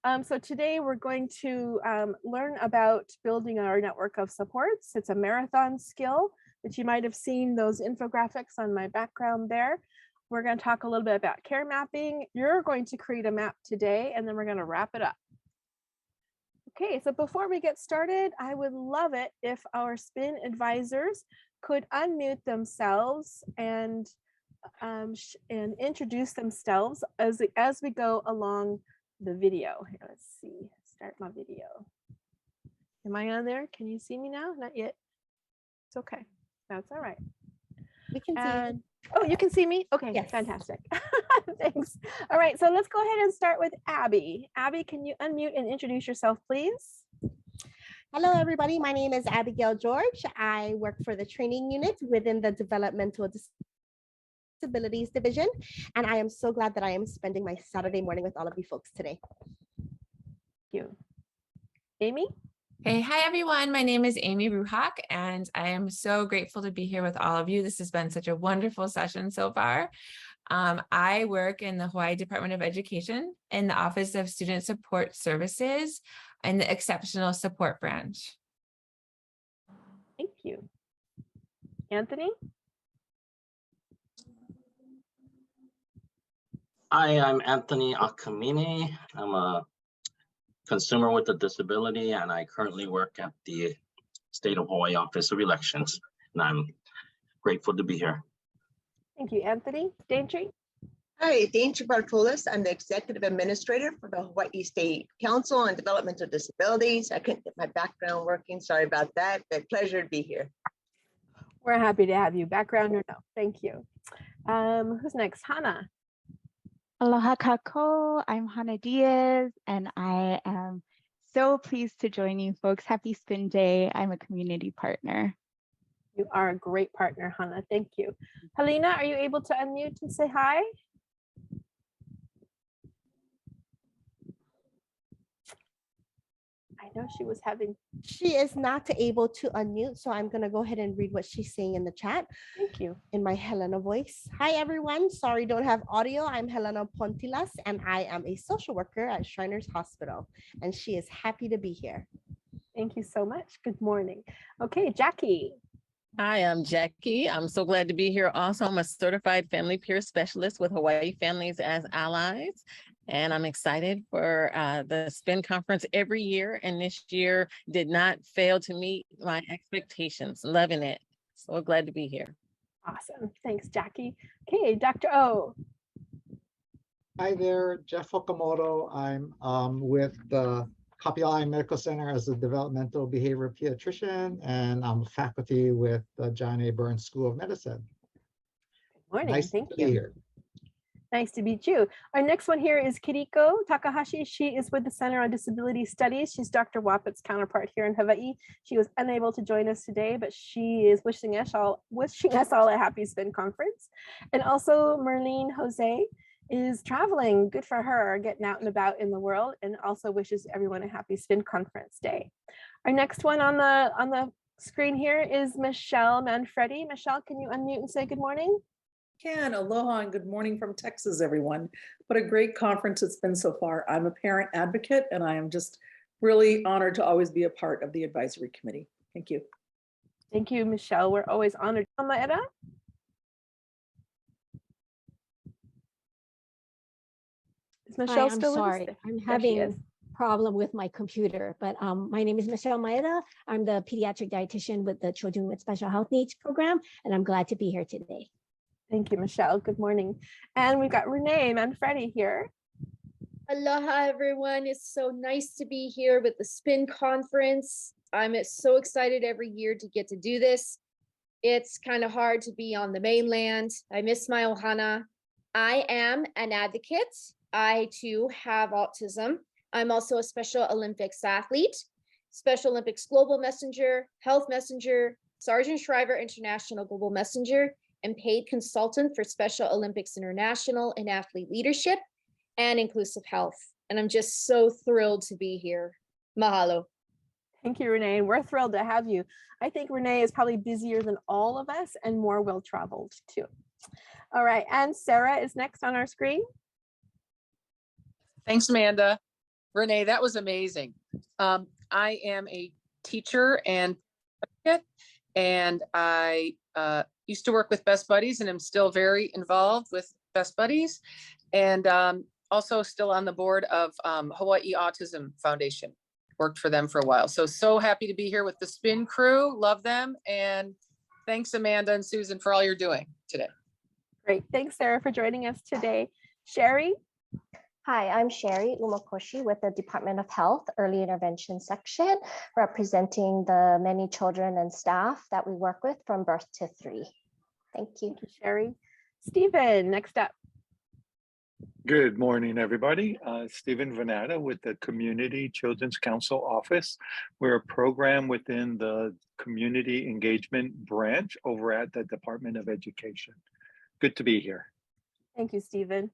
So today we're going to learn about building our network of supports. It's a marathon skill that you might have seen those infographics on my background there. We're going to talk a little bit about care mapping. You're going to create a map today, and then we're going to wrap it up. Okay, so before we get started, I would love it if our SPIN advisors could unmute themselves and introduce themselves as we go along the video. Here, let's see, start my video. Am I on there? Can you see me now? Not yet. It's okay. That's all right. We can see you. Oh, you can see me? Okay, yes. Fantastic. Thanks. All right, so let's go ahead and start with Abby. Abby, can you unmute and introduce yourself, please? Hello, everybody. My name is Abigail George. I work for the training unit within the Developmental Disabilities Division, and I am so glad that I am spending my Saturday morning with all of you folks today. Thank you. Amy? Hey, hi everyone. My name is Amy Ruhak, and I am so grateful to be here with all of you. This has been such a wonderful session so far. I work in the Hawaii Department of Education in the Office of Student Support Services in the Exceptional Support Branch. Thank you. Anthony? Hi, I'm Anthony Akamine. I'm a consumer with a disability, and I currently work at the State of Hawaii Office of Elections, and I'm grateful to be here. Thank you, Anthony. Daintree? Hi, Daintree Bartolis. I'm the Executive Administrator for the Hawaii State Council on Developmental Disabilities. I couldn't get my background working. Sorry about that, but pleasure to be here. We're happy to have you. Background or no? Thank you. Who's next? Hannah. Aloha kako, I'm Hannah Diaz, and I am so pleased to join you folks. Happy Spin Day. I'm a community partner. You are a great partner, Hannah. Thank you. Helena, are you able to unmute and say hi? I know she was having. She is not able to unmute, so I'm going to go ahead and read what she's saying in the chat. Thank you. In my Helena voice. Hi, everyone. Sorry, don't have audio. I'm Helena Pontilas, and I am a social worker at Shriners Hospital, and she is happy to be here. Thank you so much. Good morning. Okay, Jackie. Hi, I'm Jackie. I'm so glad to be here. Also, I'm a certified family peer specialist with Hawaii Families as Allies. And I'm excited for the SPIN conference every year. And this year did not fail to meet my expectations. Loving it. So glad to be here. Awesome. Thanks, Jackie. Okay, Dr. O. Hi there, Jeff Okamoto. I'm with the Kapi'olani Medical Center as a developmental behavior pediatrician, and I'm faculty with the John A. Burns School of Medicine. Good morning. Nice Thank to you. be here. Nice to meet you. Our next one here is Kiriko Takahashi. She is with the Center on Disability Studies. She's Dr. Wapat's counterpart here in Hawaii. She was unable to join us today, but she is wishing us all a happy SPIN conference. And also Merlene Jose is traveling. Good for her, getting out and about in the world, and also wishes everyone a happy SPIN conference day. Our next one on the screen here is Michelle Manfredi. Michelle, can you unmute and say good morning? Aloha and good morning from Texas, everyone. What a great conference it's been so far. I'm a parent advocate, and I am just really honored to always be a part of the advisory committee. Thank you. Thank you, Michelle. We're always honored. Maeda? Is Michelle still sorry. with us? I'm having a problem with my computer, but my name is Michelle Maeda. I'm the pediatric dietitian with the Children with Special Health Needs program, and I'm glad to be here today. Thank you, Michelle. Good morning. And we've got Renee Manfredi here. Aloha, everyone. It's so nice to be here with the SPIN conference. I'm so excited every year to get to do this. It's kind of hard to be on the mainland. I miss my ohana. I am an advocate. I too have autism. I'm also a Special Olympics athlete, Special Olympics Global Messenger, Health Messenger, Sergeant Shriver International Global Messenger, and paid consultant for Special Olympics International in athlete leadership and inclusive health. And I'm just so thrilled to be here. Mahalo. Thank you, Renee. We're thrilled to have you. I think Renee is probably busier than all of us and more well-traveled too. All right, and Sarah is next on our screen. Thanks, Amanda. Renee, that was amazing. I am a teacher and I used to work with Best Buddies and am still very involved with Best Buddies, and also still on the board of Hawaii Autism Foundation. Worked for them for a while. So happy to be here with the Spin crew. Love them. And thanks, Amanda and Susan, for all you're doing today. Great. Thanks, Sarah, for joining us today. Sherry? Hi, I'm Sherry Umakoshi with the Department of Health Early Intervention Section, representing the many children and staff that we work with from birth to 3. Thank you. Thank you, Sherry. Stephen, next up. Good morning, everybody. Stephen Venata with the Community Children's Council Office. We're a program within the Community Engagement Branch over at the Department of Education. Good to be here. Thank you, Stephen.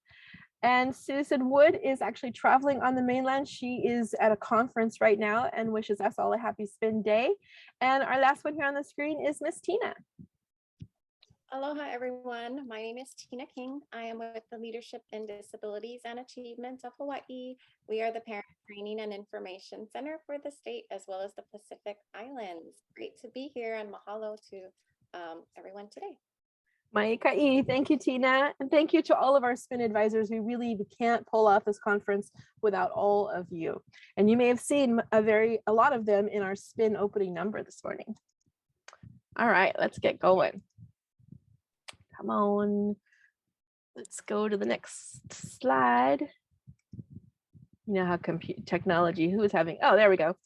And Susan Wood is actually traveling on the mainland. She is at a conference right now and wishes us all a happy Spin Day. And our last one here on the screen is Miss Tina. Aloha, everyone. My name is Tina King. I am with the Leadership in Disabilities and Achievements of Hawaii. We are the Parent Training and Information Center for the state as well as the Pacific Islands. Great to be here, and mahalo to everyone today. Maikai, thank you, Tina. And thank you to all of our Spin advisors. We can't pull off this conference without all of you. And you may have seen a lot of them in our Spin opening number this morning. All right, let's get going. Come on, let's go to the next slide. You know how technology, who is having, oh, there we go.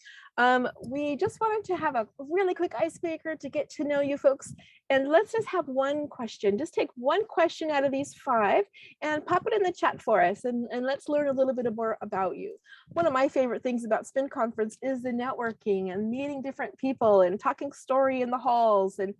We just wanted to have a really quick icebreaker to get to know you folks. And let's just have one question. Just take one question out of these 5 and pop it in the chat for us. And let's learn a little bit more about you. One of my favorite things about Spin Conference is the networking and meeting different people and talking story in the halls and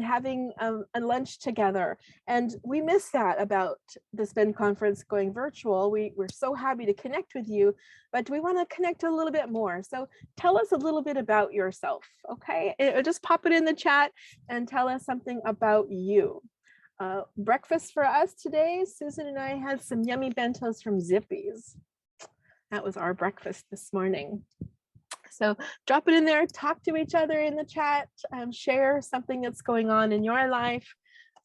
having a lunch together. And we miss that about the Spin Conference going virtual. We're so happy to connect with you, but we want to connect a little bit more. So tell us a little bit about yourself, okay? Just pop it in the chat and tell us something about you. Breakfast for us today, Susan and I had some yummy bentos from Zippy's. That was our breakfast this morning. So drop it in there, talk to each other in the chat, share something that's going on in your life,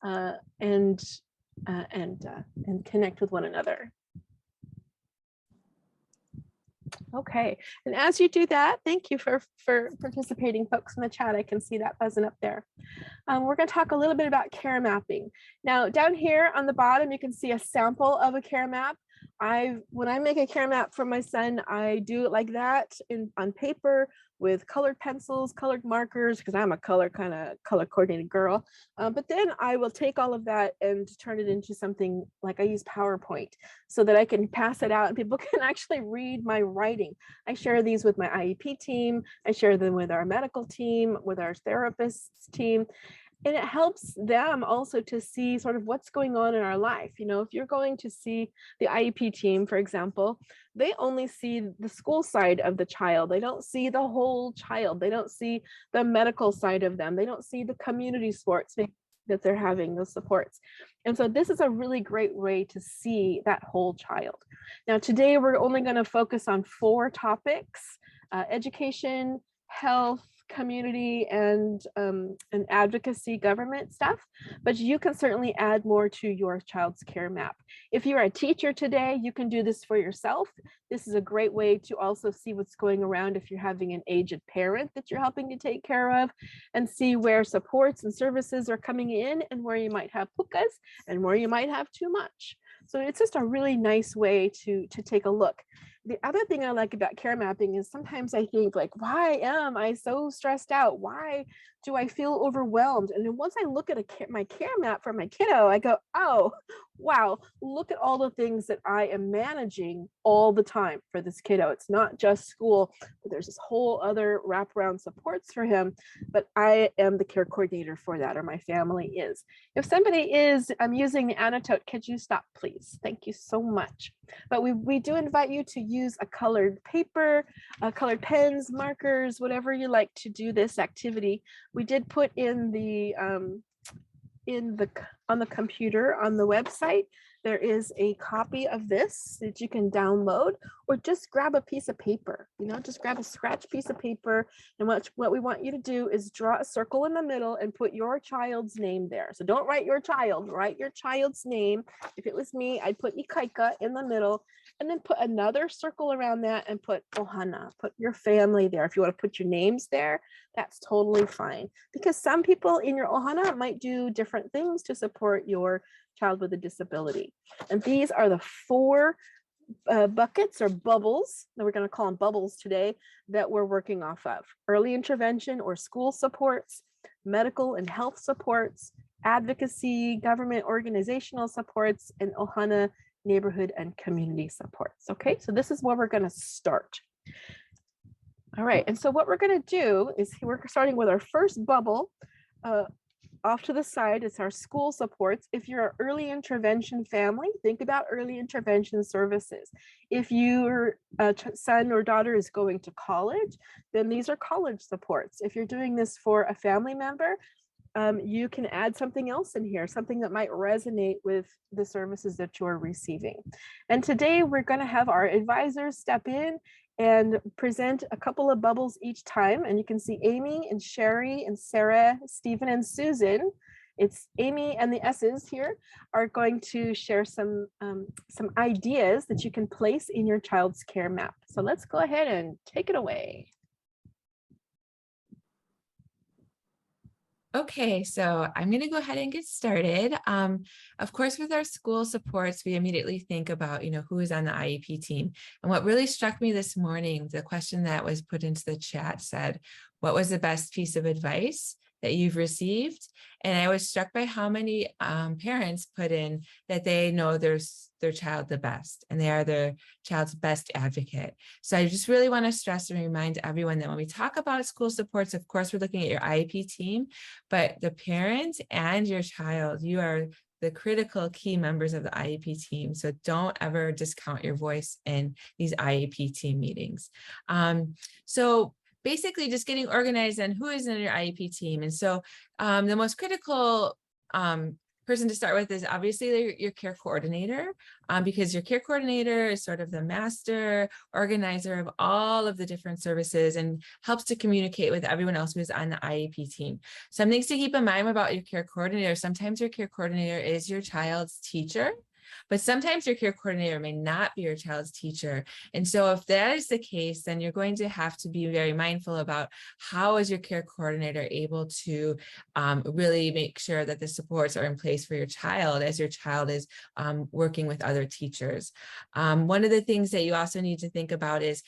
and connect with one another. Okay, and as you do that, thank you for participating, folks in the chat. I can see that buzzing up there. We're going to talk a little bit about care mapping. Now, down here on the bottom, you can see a sample of a care map. When I make a care map for my son, I do it like that on paper with colored pencils, colored markers, because I'm a color coordinated girl. But then I will take all of that and turn it into something like I use PowerPoint so that I can pass it out and people can actually read my writing. I share these with my IEP team. I share them with our medical team, with our therapists team. And it helps them also to see sort of what's going on in our life. You know, if you're going to see the IEP team, for example, they only see the school side of the child. They don't see the whole child. They don't see the medical side of them. They don't see the community sports that they're having, those supports. And so this is a really great way to see that whole child. Now, today we're only going to focus on 4 topics: education, health, community, and advocacy government stuff, but you can certainly add more to your child's care map. If you're a teacher today, you can do this for yourself. This is a great way to also see what's going around if you're having an aged parent that you're helping to take care of, and see where supports and services are coming in and where you might have pukas and where you might have too much. So it's just a really nice way to take a look. The other thing I like about care mapping is sometimes I think, like, why am I so stressed out? Why do I feel overwhelmed? And then once I look at my care map for my kiddo, I go, oh, wow, look at all the things that I am managing all the time for this kiddo. It's not just school, but there's this whole other wraparound supports for him, but I am the care coordinator for that, or my family is. If somebody is using the annotate, could you stop, please? Thank you so much. But we do invite you to use a colored paper, colored pens, markers, whatever you like to do this activity. We did put in the on the computer on the website there is a copy of this that you can download, or just grab a piece of paper, just grab a scratch piece of paper. And what we want you to do is draw a circle in the middle and put your child's name there. So don't write your child, write your child's name. If it was me, I'd put Ikaika in the middle, and then put another circle around that and put Ohana, put your family there. If you want to put your names there, that's totally fine, because some people in your Ohana might do different things to support your child with a disability. And these are the 4 buckets or bubbles, that we're going to call them bubbles today, that we're working off of: early intervention or school supports, medical and health supports, advocacy, government organizational supports, and Ohana neighborhood and community supports. Okay, so this is where we're going to start. All right, and so what we're going to do is we're starting with our first bubble. Off to the side is our school supports. If you're an early intervention family, think about early intervention services. If your son or daughter is going to college, then these are college supports. If you're doing this for a family member, you can add something else in here, something that might resonate with the services that you're receiving. And today we're going to have our advisors step in and present a couple of bubbles each time. And you can see Amy and Sherry and Sarah, Stephen and Susan. It's Amy and the S's here are going to share some ideas that you can place in your child's care map. So let's go ahead and take it away. Okay, so I'm going to go ahead and get started. Of course, with our school supports, we immediately think about, who is on the IEP team. And what really struck me this morning, the question that was put into the chat said, what was the best piece of advice that you've received? And I was struck by how many parents put in that they know their child the best, and they are their child's best advocate. So I just really want to stress and remind everyone that when we talk about school supports, of course, we're looking at your IEP team, but the parent and your child, you are the critical key members of the IEP team. So don't ever discount your voice in these IEP team meetings. So basically just getting organized on who is in your IEP team. And so the most critical person to start with is obviously your care coordinator, because your care coordinator is sort of the master organizer of all of the different services and helps to communicate with everyone else who's on the IEP team. Some things to keep in mind about your care coordinator: sometimes your care coordinator is your child's teacher, but sometimes your care coordinator may not be your child's teacher. And so if that is the case, then you're going to have to be very mindful about how is your care coordinator able to really make sure that the supports are in place for your child as your child is working with other teachers. One of the things that you also need to think about is,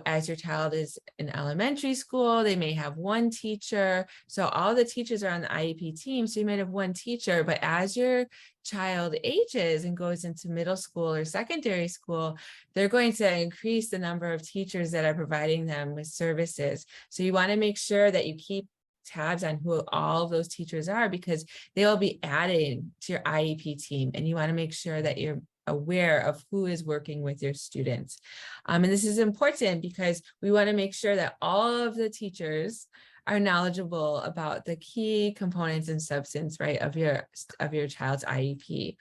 as your child is in elementary school, they may have one teacher. So all the teachers are on the IEP team. So you might have one teacher, but as your child ages and goes into middle school or secondary school, they're going to increase the number of teachers that are providing them with services. So you want to make sure that you keep tabs on who all of those teachers are, because they will be adding to your IEP team, and you want to make sure that you're aware of who is working with your students. And this is important because we want to make sure that all of the teachers are knowledgeable about the key components and substance, right, of your child's IEP.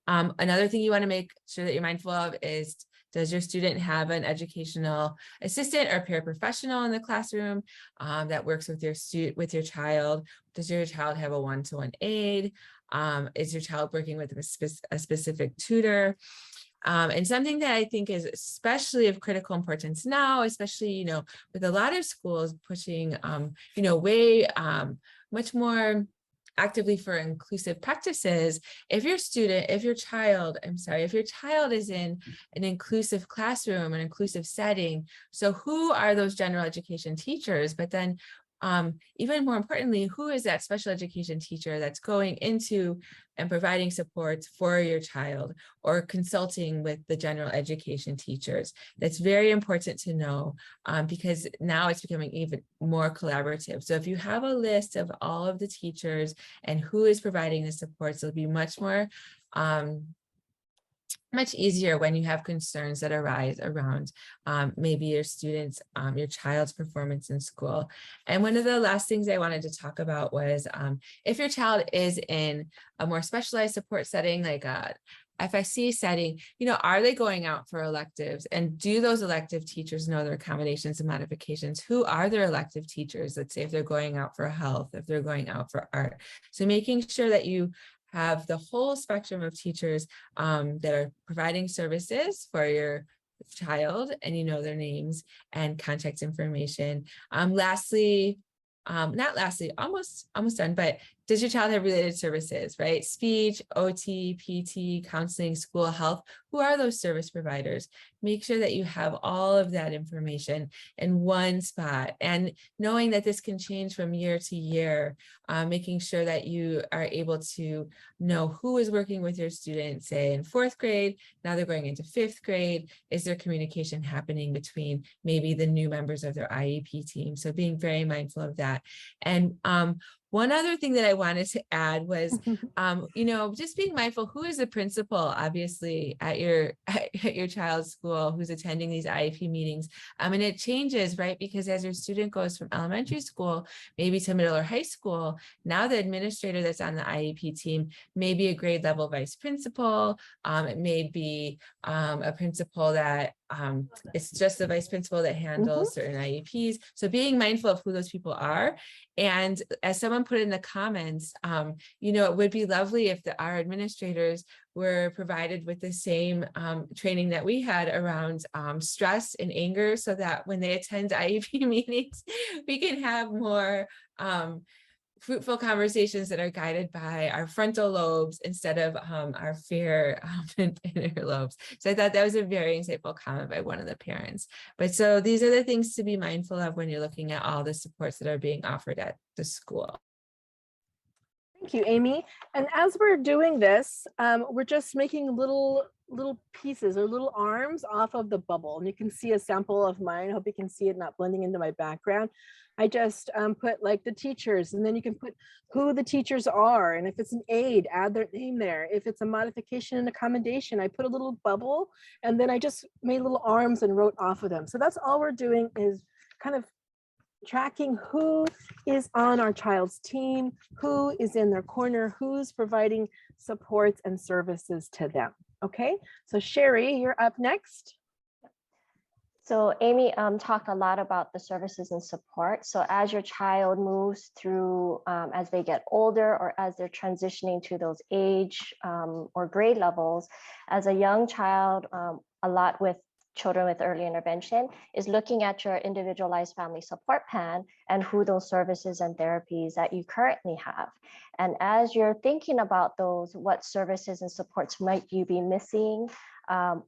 Another thing you want to make sure that you're mindful of is, does your student have an educational assistant or paraprofessional in the classroom that works with your child? Does your child have a one-to-one aide? Is your child working with a specific tutor? And something that I think is especially of critical importance now, especially, with a lot of schools pushing, way much more actively for inclusive practices. If your child is in an inclusive classroom, an inclusive setting, so who are those general education teachers? But then even more importantly, who is that special education teacher that's going into and providing support for your child or consulting with the general education teachers? That's very important to know because now it's becoming even more collaborative. So if you have a list of all of the teachers and who is providing the supports, it'll be much more much easier when you have concerns that arise around maybe your students, your child's performance in school. And one of the last things I wanted to talk about was if your child is in a more specialized support setting, like FSC setting, are they going out for electives? And do those elective teachers know their accommodations and modifications? Who are their elective teachers? Let's say if they're going out for health, if they're going out for art. So making sure that you have the whole spectrum of teachers that are providing services for your child, and their names and contact information. Almost done, but does your child have related services, right? Speech, OT, PT, counseling, school, health. Who are those service providers? Make sure that you have all of that information in one spot, and knowing that this can change from year to year, making sure that you are able to know who is working with your students, say in 4th grade, now they're going into 5th grade. Is there communication happening between maybe the new members of their IEP team? So being very mindful of that. And one other thing that I wanted to add was, just being mindful, who is the principal, obviously, at your child's school, who's attending these IEP meetings. And it changes, right? Because as your student goes from elementary school, maybe to middle or high school, now the administrator that's on the IEP team may be a grade level vice principal. It may be a principal that it's just the vice principal that handles certain IEPs. So being mindful of who those people are. And as someone put in the comments, it would be lovely if our administrators were provided with the same training that we had around stress and anger, so that when they attend IEP meetings, we can have more fruitful conversations that are guided by our frontal lobes instead of our fear and inner lobes. So I thought that was a very insightful comment by one of the parents. But so these are the things to be mindful of when you're looking at all the supports that are being offered at the school. Thank you, Amy. And as we're doing this, we're just making little pieces or little arms off of the bubble. And you can see a sample of mine. I hope you can see it not blending into my background. I just put like the teachers, and then you can put who the teachers are. And if it's an aide, add their name there. If it's a modification and accommodation, I put a little bubble, and then I just made little arms and wrote off of them. So that's all we're doing, is kind of tracking who is on our child's team, who is in their corner, who's providing supports and services to them. Okay, so Sherry, you're up next. So Amy talked a lot about the services and support. So as your child moves through, as they get older, or as they're transitioning to those age or grade levels, as a young child, a lot with children with early intervention is looking at your individualized family support plan and who those services and therapies that you currently have. And as you're thinking about those, what services and supports might you be missing?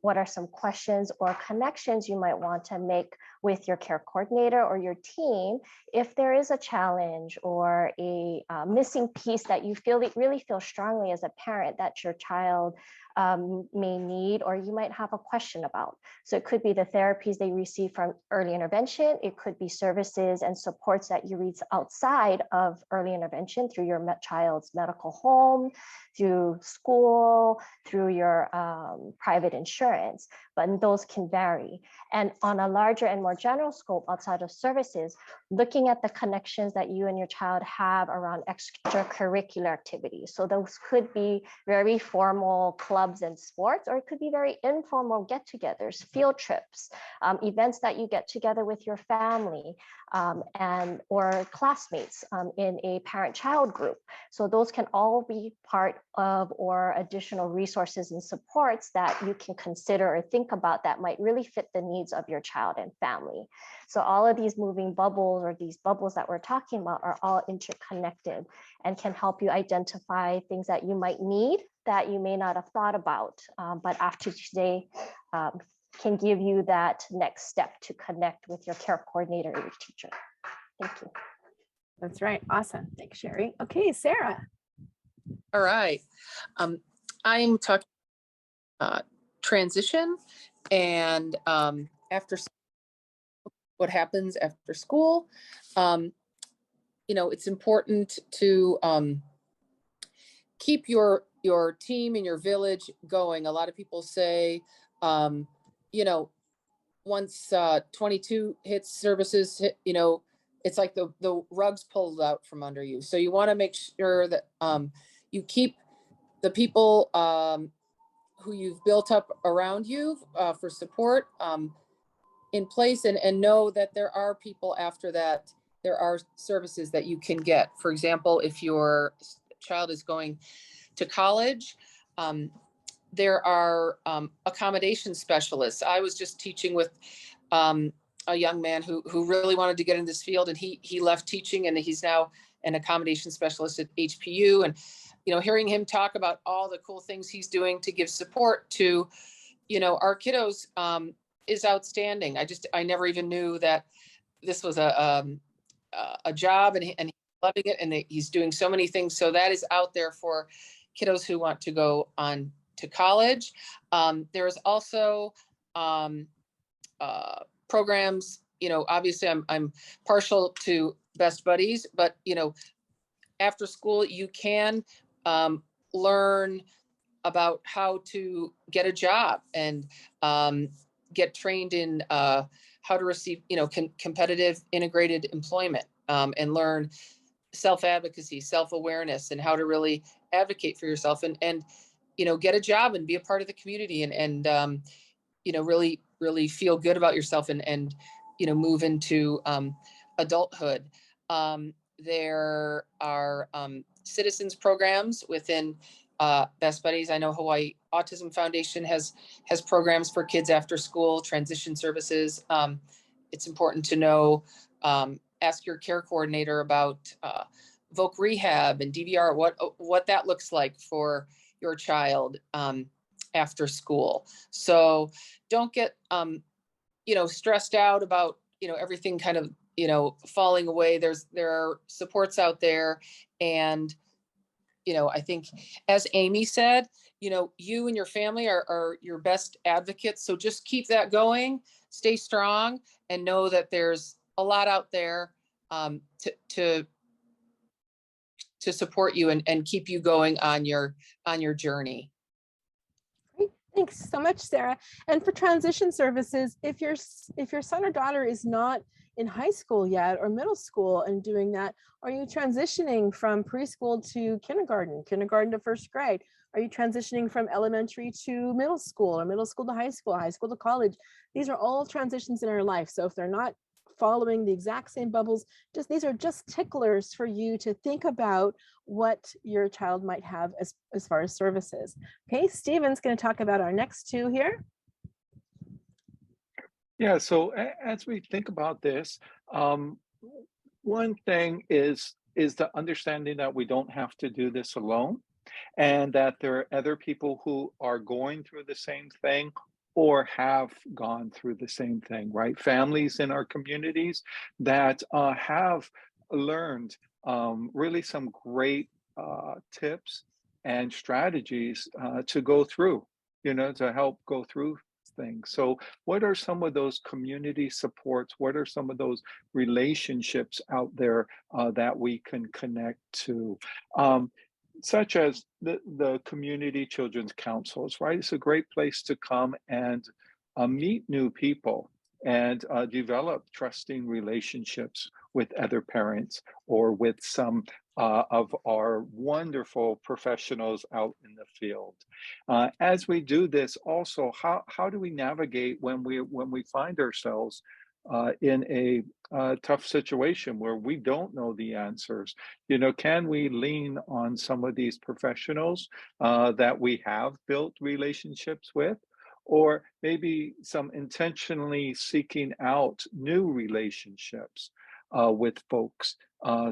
What are some questions or connections you might want to make with your care coordinator or your team if there is a challenge or a missing piece that you really feel strongly as a parent that your child may need, or you might have a question about. So it could be the therapies they receive from early intervention. It could be services and supports that you reach outside of early intervention through your child's medical home, through school, through your private insurance, but those can vary. And on a larger and more general scope outside of services, looking at the connections that you and your child have around extracurricular activities. So those could be very formal clubs and sports, or it could be very informal get-togethers, field trips, events that you get together with your family or classmates in a parent-child group. So those can all be part of or additional resources and supports that you can consider or think about that might really fit the needs of your child and family. So all of these moving bubbles, or these bubbles that we're talking about, are all interconnected and can help you identify things that you might need that you may not have thought about, but after today can give you that next step to connect with your care coordinator or your teacher. Thank you. That's right. Awesome. Thanks, Sherry. Okay, Sarah. All right. I'm talking transition and after what happens after school. It's important to keep your team and your village going. A lot of people say, once 22 hits services, it's like the rug's pulled out from under you. So you want to make sure that you keep the people who you've built up around you for support in place, and know that there are people after that. There are services that you can get. For example, if your child is going to college, there are accommodation specialists. I was just teaching with a young man who really wanted to get in this field, and he left teaching, and he's now an accommodation specialist at HPU. And hearing him talk about all the cool things he's doing to give support to our kiddos is outstanding. I never even knew that this was a job, and he's loving it, and he's doing so many things. So that is out there for kiddos who want to go on to college. There's also programs, obviously I'm partial to Best Buddies, but after school you can learn about how to get a job and get trained in how to receive, competitive integrated employment, and learn self-advocacy, self-awareness, and how to really advocate for yourself and get a job and be a part of the community and really feel good about yourself and move into adulthood. There are citizens programs within Best Buddies. I know Hawaii Autism Foundation has programs for kids after school, transition services. It's important to know, ask your care coordinator about voc rehab and DVR, what that looks like for your child after school. So don't get stressed out about everything kind of falling away. There are supports out there, and I think, as Amy said, you and your family are your best advocates. So just keep that going, stay strong, and know that there's a lot out there to support you and keep you going on your journey. Great. Thanks so much, Sarah. And for transition services, if your son or daughter is not in high school yet or middle school and doing that, are you transitioning from preschool to kindergarten to first grade? Are you transitioning from elementary to middle school or middle school to high school to college? These are all transitions in our life. So if they're not following the exact same bubbles, these are just ticklers for you to think about what your child might have as far as services. Okay, Stephen's going to talk about our next two here. Yeah, so as we think about this, one thing is the understanding that we don't have to do this alone, and that there are other people who are going through the same thing or have gone through the same thing, right? Families in our communities that have learned really some great tips and strategies to go through, to help go through things. So what are some of those community supports? What are some of those relationships out there that we can connect to? Such as the community children's councils, right? It's a great place to come and meet new people and develop trusting relationships with other parents or with some of our wonderful professionals out in the field. As we do this, also, how do we navigate when we find ourselves in a tough situation where we don't know the answers? Can we lean on some of these professionals that we have built relationships with, or maybe some intentionally seeking out new relationships with folks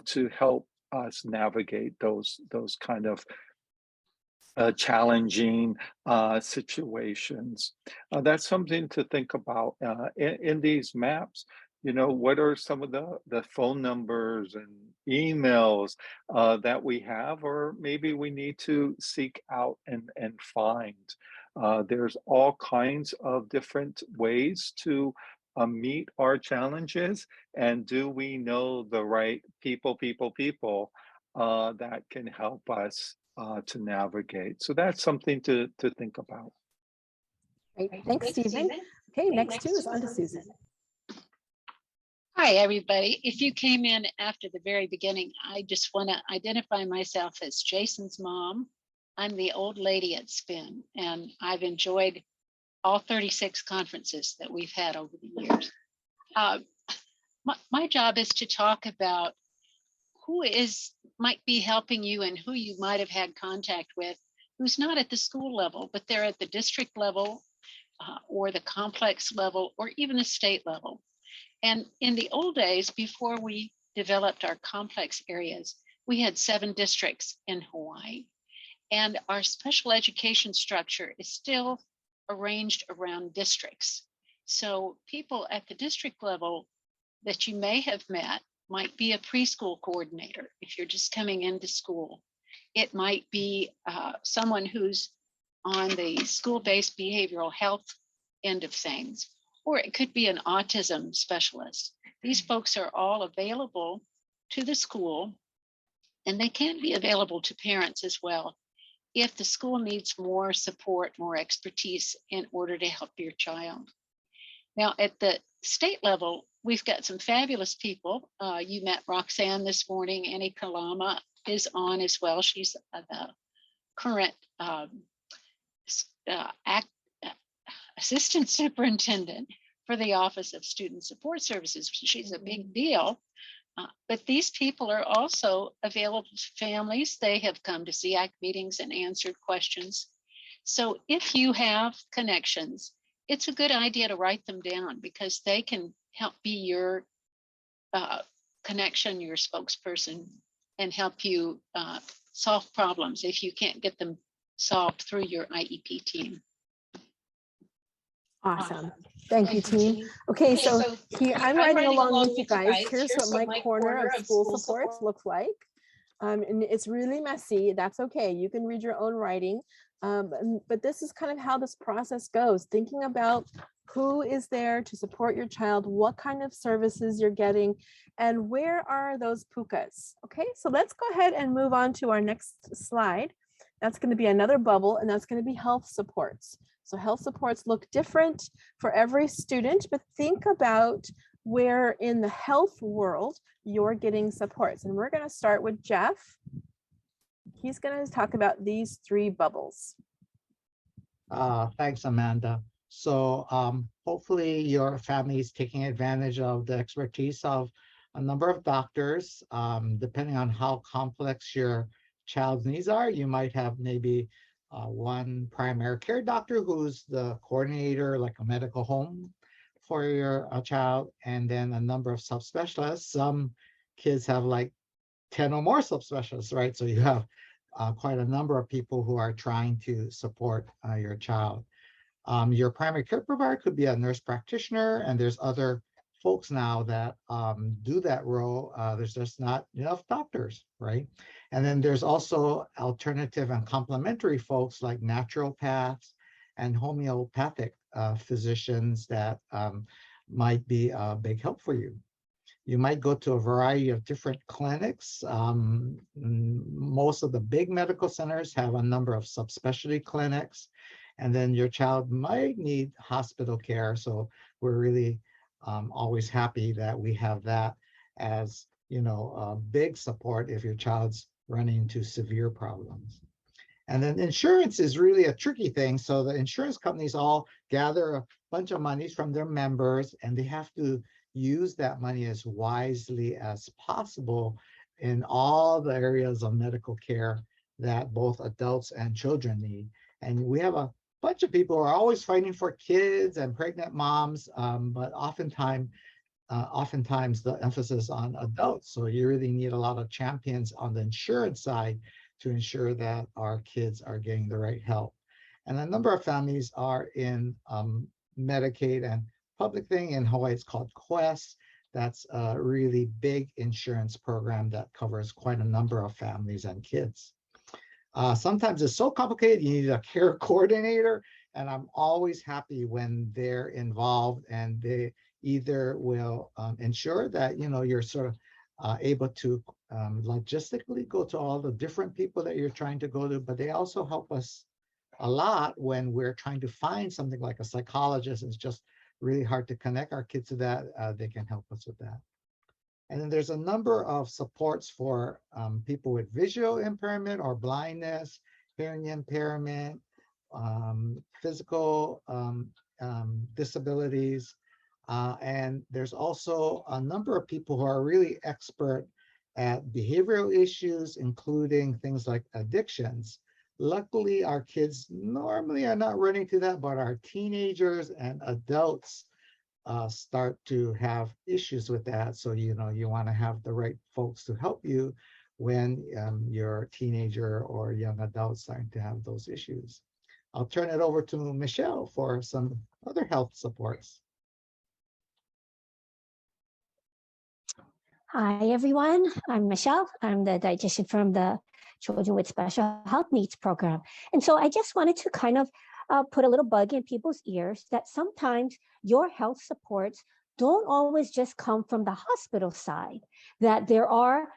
to help us navigate those kind of challenging situations? That's something to think about in these maps. What are some of the phone numbers and emails that we have, or maybe we need to seek out and find? There's all kinds of different ways to meet our challenges, and do we know the right people that can help us to navigate? So that's something to think about. Great. Thanks, Stephen. Okay, next two is on to Susan. Hi, everybody. If you came in after the very beginning, I just want to identify myself as Jason's mom. I'm the old lady at SPIN, and I've enjoyed all 36 conferences that we've had over the years. My job is to talk about who might be helping you and who you might have had contact with, who's not at the school level, but they're at the district level or the complex level or even the state level. And in the old days, before we developed our complex areas, we had 7 districts in Hawaii. And our special education structure is still arranged around districts. So people at the district level that you may have met might be a preschool coordinator if you're just coming into school. It might be someone who's on the school-based behavioral health end of things, or it could be an autism specialist. These folks are all available to the school, and they can be available to parents as well if the school needs more support, more expertise in order to help your child. Now, at the state level, we've got some fabulous people. You met Roxanne this morning. Annie Kalama is on as well. She's the current assistant superintendent for the Office of Student Support Services. She's a big deal. But these people are also available to families. They have come to SEAC meetings and answered questions. So if you have connections, it's a good idea to write them down because they can help be your connection, your spokesperson, and help you solve problems if you can't get them solved through your IEP team. Awesome. Thank you, team. Okay, so here I'm writing along with you guys. Here's what my corner of school supports looks like. And it's really messy. That's okay. You can read your own writing. But this is kind of how this process goes. Thinking about who is there to support your child, what kind of services you're getting, and where are those pukas? Okay, so let's go ahead and move on to our next slide. That's going to be another bubble, and that's going to be health supports. So health supports look different for every student, but think about where in the health world you're getting supports. And we're going to start with Jeff. He's going to talk about these 3 bubbles. Thanks, Amanda. So hopefully your family is taking advantage of the expertise of a number of doctors. Depending on how complex your child's needs are, you might have maybe one primary care doctor who's the coordinator, like a medical home for your child, and then a number of subspecialists. Some kids have like 10 or more subspecialists, right? So you have quite a number of people who are trying to support your child. Your primary care provider could be a nurse practitioner, and there's other folks now that do that role. There's just not enough doctors, right? And then there's also alternative and complementary folks like naturopaths and homeopathic physicians that might be a big help for you. You might go to a variety of different clinics. Most of the big medical centers have a number of subspecialty clinics, and then your child might need hospital care. So we're really always happy that we have that as, you know, a big support if your child's running into severe problems. And then insurance is really a tricky thing. So the insurance companies all gather a bunch of monies from their members, and they have to use that money as wisely as possible in all the areas of medical care that both adults and children need. And we have a bunch of people who are always fighting for kids and pregnant moms, but oftentimes the emphasis on adults. So you really need a lot of champions on the insurance side to ensure that our kids are getting the right help. And a number of families are in Medicaid and public thing. In Hawaii, it's called QUEST. That's a really big insurance program that covers quite a number of families and kids. Sometimes it's so complicated, you need a care coordinator, and I'm always happy when they're involved and they either will ensure that, you know, you're sort of able to logistically go to all the different people that you're trying to go to, but they also help us a lot when we're trying to find something like a psychologist. It's just really hard to connect our kids to that. They can help us with that. And then there's a number of supports for people with visual impairment or blindness. hearing impairment, physical disabilities. And there's also a number of people who are really expert at behavioral issues, including things like addictions. Luckily, our kids normally are not running to that, but our teenagers and adults start to have issues with that. So, you want to have the right folks to help you when your teenager or young adult starting to have those issues. I'll turn it over to Michelle for some other health supports. Hi, everyone. I'm Michelle. I'm the dietitian from the Children with Special Health Needs program. And so I just wanted to kind of put a little bug in people's ears that sometimes your health supports don't always just come from the hospital side, that there are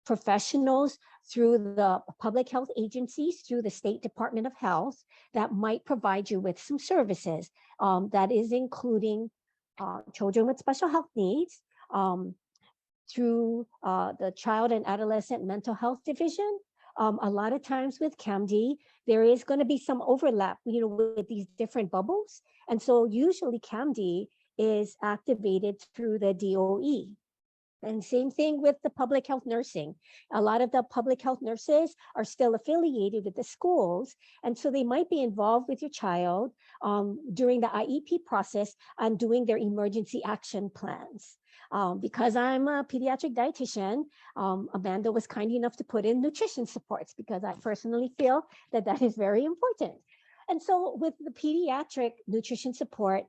professionals through the public health agencies, through the State Department of Health, that might provide you with some services. That is including children with special health needs, through the Child and Adolescent Mental Health Division. A lot of times with CAMD, there is going to be some overlap, with these different bubbles. And so usually CAMD is activated through the DOE. And same thing with the public health nursing. A lot of the public health nurses are still affiliated with the schools. And so they might be involved with your child during the IEP process and doing their emergency action plans. Because I'm a pediatric dietitian, Amanda was kind enough to put in nutrition supports because I personally feel that that is very important. And so with the pediatric nutrition support,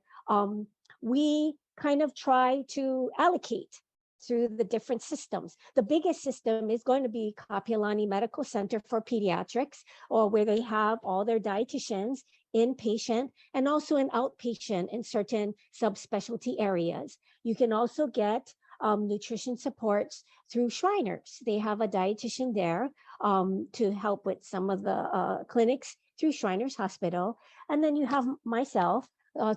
we kind of try to allocate through the different systems. The biggest system is going to be Kapiolani Medical Center for Pediatrics, or where they have all their dietitians inpatient and also an outpatient in certain subspecialty areas. You can also get nutrition supports through Shriners. They have a dietitian there to help with some of the clinics through Shriners Hospital. And then you have myself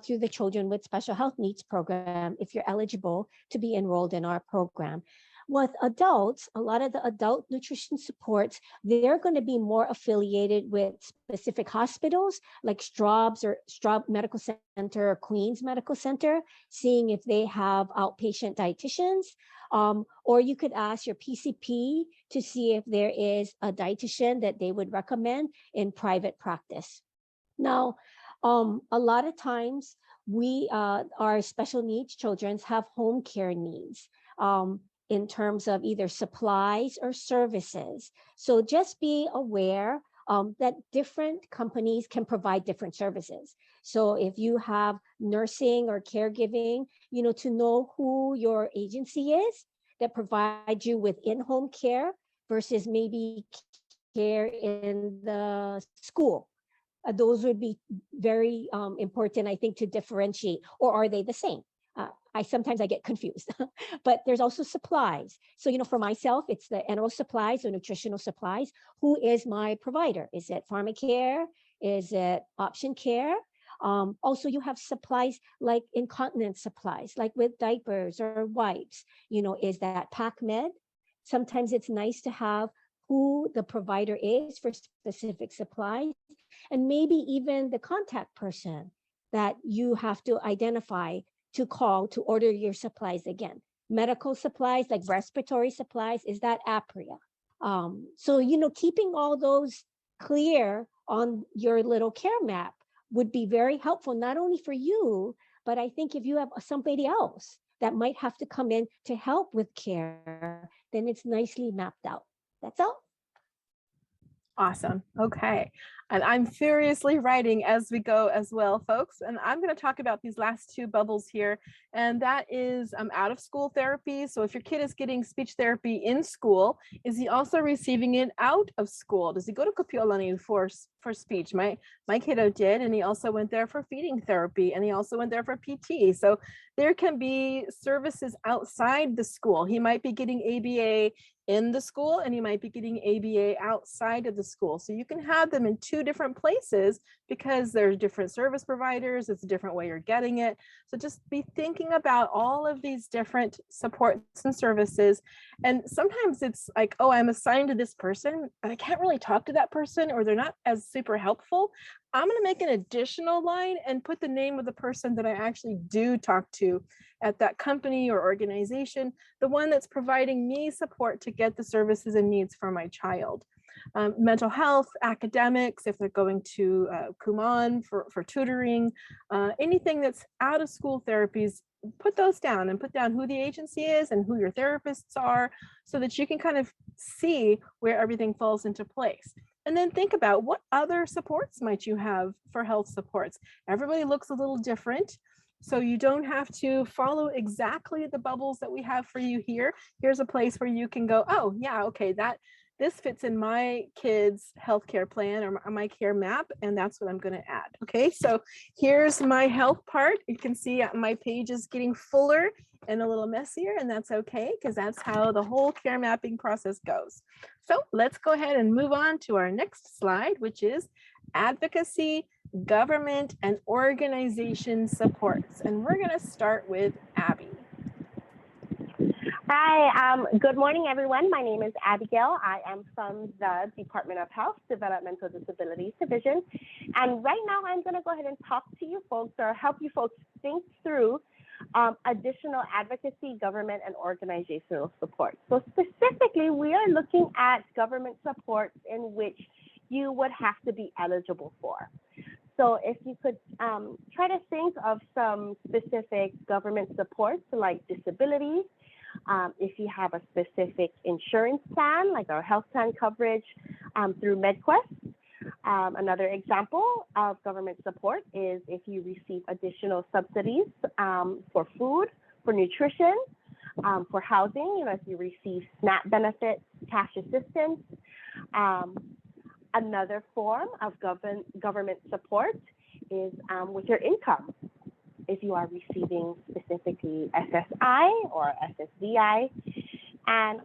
through the Children with Special Health Needs program, if you're eligible to be enrolled in our program. With adults, a lot of the adult nutrition supports, they're going to be more affiliated with specific hospitals like Straub Medical Center or Queens Medical Center, seeing if they have outpatient dietitians. Or you could ask your PCP to see if there is a dietitian that they would recommend in private practice. Now, a lot of times our special needs children have home care needs. In terms of either supplies or services. So just be aware that different companies can provide different services. So if you have nursing or caregiving, to know who your agency is that provides you with in-home care versus maybe care in the school. Those would be very important, I think, to differentiate, or are they the same? Sometimes I get confused, but there's also supplies. So, for myself, it's the enteral supplies or nutritional supplies. Who is my provider? Is it PharmaCare? Is it Option Care? Also, you have supplies like incontinence supplies, like with diapers or wipes. Is that PacMed? Sometimes it's nice to have who the provider is for specific supplies, and maybe even the contact person that you have to identify to call to order your supplies again. Medical supplies like respiratory supplies, is that Apria? So, keeping all those clear on your little care map would be very helpful, not only for you, but I think if you have somebody else that might have to come in to help with care, then it's nicely mapped out. That's all. Awesome. Okay. And I'm furiously writing as we go as well, folks. And I'm going to talk about these last two bubbles here. And that is out of school therapy. So if your kid is getting speech therapy in school, is he also receiving it out of school? Does he go to Kapiolani for speech? My kiddo did, and he also went there for feeding therapy, and he also went there for PT. So there can be services outside the school. He might be getting ABA in the school and you might be getting ABA outside of the school. So you can have them in two different places because there's different service providers. It's a different way you're getting it. So just be thinking about all of these different supports and services. And sometimes it's like, oh, I'm assigned to this person and I can't really talk to that person, or they're not as super helpful. I'm going to make an additional line and put the name of the person that I actually do talk to at that company or organization, the one that's providing me support to get the services and needs for my child. Mental health, academics, if they're going to Kumon for tutoring, anything that's out of school therapies, put those down and put down who the agency is and who your therapists are so that you can kind of see where everything falls into place. And then think about what other supports might you have for health supports. Everybody looks a little different. So you don't have to follow exactly the bubbles that we have for you here. Here's a place where you can go, oh yeah, okay, this fits in my kid's healthcare plan or my care map, and that's what I'm going to add. Okay, so here's my health part. You can see my page is getting fuller and a little messier, and that's okay because that's how the whole care mapping process goes. So let's go ahead and move on to our next slide, which is advocacy, government, and organization supports. And we're going to start with Abby. Hi, good morning, everyone. My name is Abigail. I am from the Department of Health, Developmental Disabilities Division. And right now I'm going to go ahead and talk to you folks or help you folks think through additional advocacy, government, and organizational support. So specifically, we are looking at government supports in which you would have to be eligible for. So if you could try to think of some specific government supports like disabilities, if you have a specific insurance plan, like our health plan coverage through MedQuest. Another example of government support is if you receive additional subsidies for food, for nutrition, for housing, if you receive SNAP benefits, cash assistance. Another form of government support is with your income. If you are receiving specifically SSI or SSDI, and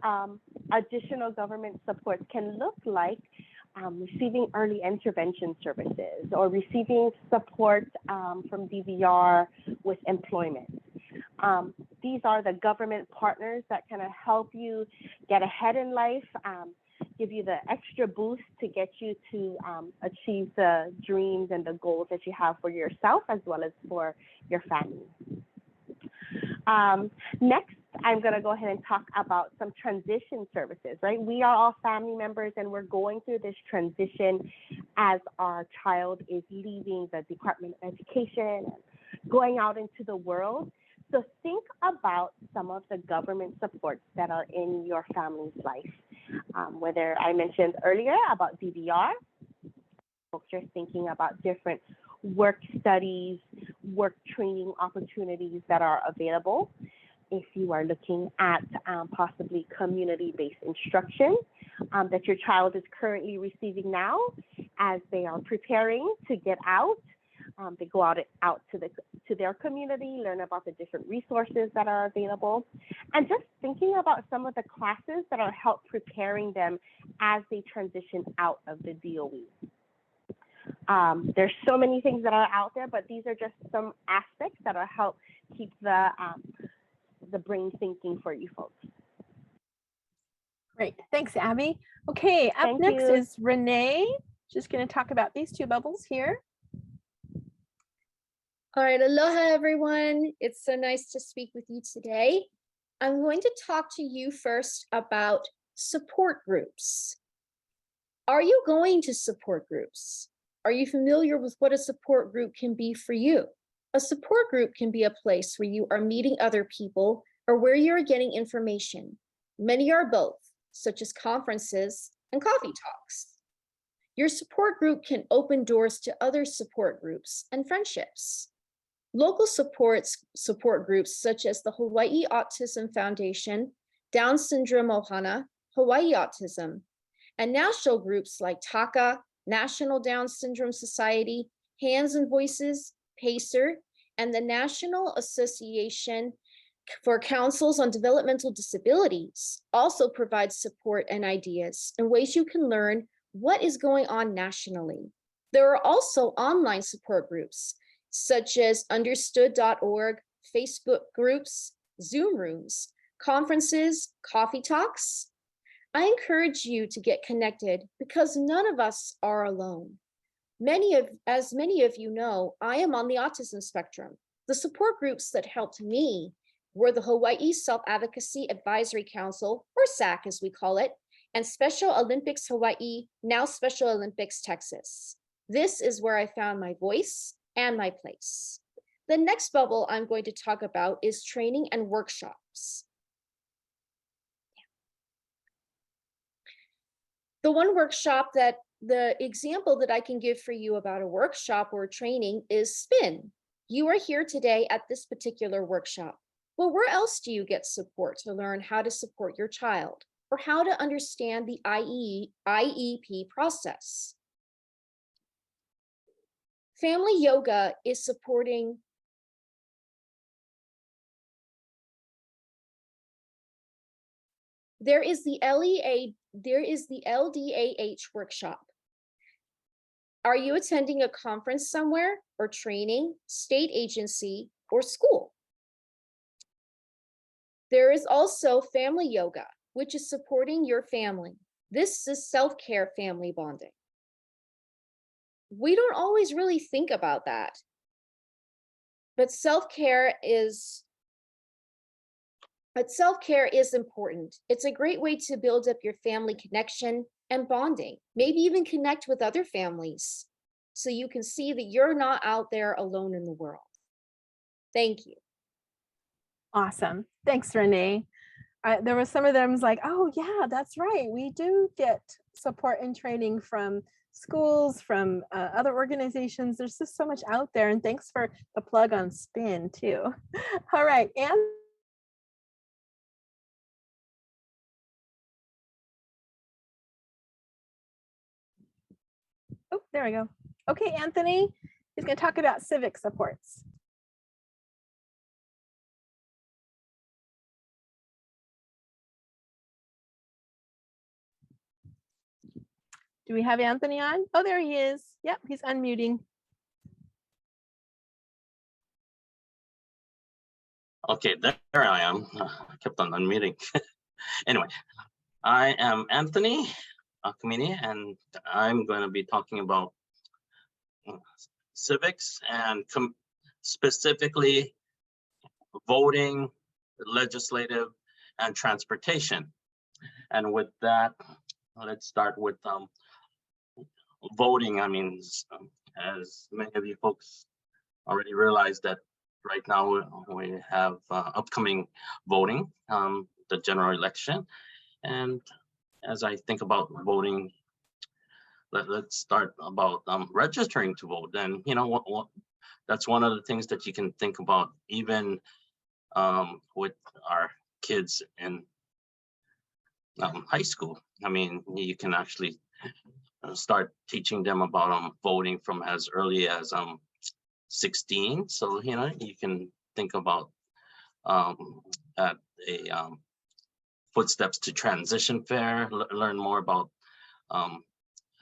additional government supports can look like receiving early intervention services or receiving support from DVR with employment. These are the government partners that kind of help you get ahead in life, give you the extra boost to get you to achieve the dreams and the goals that you have for yourself as well as for your family. Next, I'm going to go ahead and talk about some transition services, right? We are all family members and we're going through this transition as our child is leaving the Department of Education and going out into the world. So think about some of the government supports that are in your family's life. Whether I mentioned earlier about DVR, folks are thinking about different work studies, work training opportunities that are available. If you are looking at possibly community-based instruction that your child is currently receiving now as they are preparing to get out, they go out to their community, learn about the different resources that are available, and just thinking about some of the classes that are help preparing them as they transition out of the DOE. There's so many things that are out there, but these are just some aspects that will help keep the brain thinking for you folks. Great, thanks, Abby. Okay, up next is Renee. Just going to talk about these two bubbles here. All right, aloha everyone. It's so nice to speak with you today. I'm going to talk to you first about support groups. Are you going to support groups? Are you familiar with what a support group can be for you? A support group can be a place where you are meeting other people or where you're getting information. Many are both, such as conferences and coffee talks. Your support group can open doors to other support groups and friendships. Local support groups such as the Hawaii Autism Foundation, Down Syndrome Ohana, Hawaii Autism, and national groups like TACA, National Down Syndrome Society, Hands and Voices, PACER, and the National Association for councils on developmental disabilities also provides support and ideas and ways you can learn what is going on nationally. There are also online support groups such as understood.org, Facebook groups, Zoom rooms, conferences, coffee talks. I encourage you to get connected because none of us are alone. As many of you know, I am on the autism spectrum. The support groups that helped me were the Hawaii Self-Advocacy Advisory Council, or SAC as we call it, and Special Olympics Hawaii, now Special Olympics Texas. This is where I found my voice and my place. The next bubble I'm going to talk about is training and workshops. The one workshop the example that I can give for you about a workshop or training is SPIN. You are here today at this particular workshop. Well, where else do you get support to learn how to support your child or how to understand the IEP process? Family Yoga is supporting there is the LDAH workshop. Are you attending a conference somewhere or training, state agency, or school? There is also Family Yoga, which is supporting your family. This is self-care family bonding. We don't always really think about that, but self-care is important. It's a great way to build up your family connection and bonding, maybe even connect with other families so you can see that you're not out there alone in the world. Thank you. Awesome. Thanks, Renee. There were some of them was like, oh yeah, that's right. We do get support and training from schools, from other organizations. There's just so much out there. And thanks for the plug on SPIN too. All right, and oh, there we go. Okay, Anthony is going to talk about civic supports. Do we have Anthony on? Oh, there he is. Yep, he's unmuting. Okay, there I am. I kept on unmuting. Anyway, I am Anthony Akamine, and I'm going to be talking about civics and specifically voting, legislative, and transportation. And with that, let's start with voting. I mean, as many of you folks already realize that right now we have upcoming voting, the general election. And as I think about voting, let's start about registering to vote. And you know what, that's one of the things that you can think about even with our kids in high school. I mean, you can actually start teaching them about voting from as early as 16. So, you know, you can think about at a Footsteps to Transition fair, learn more about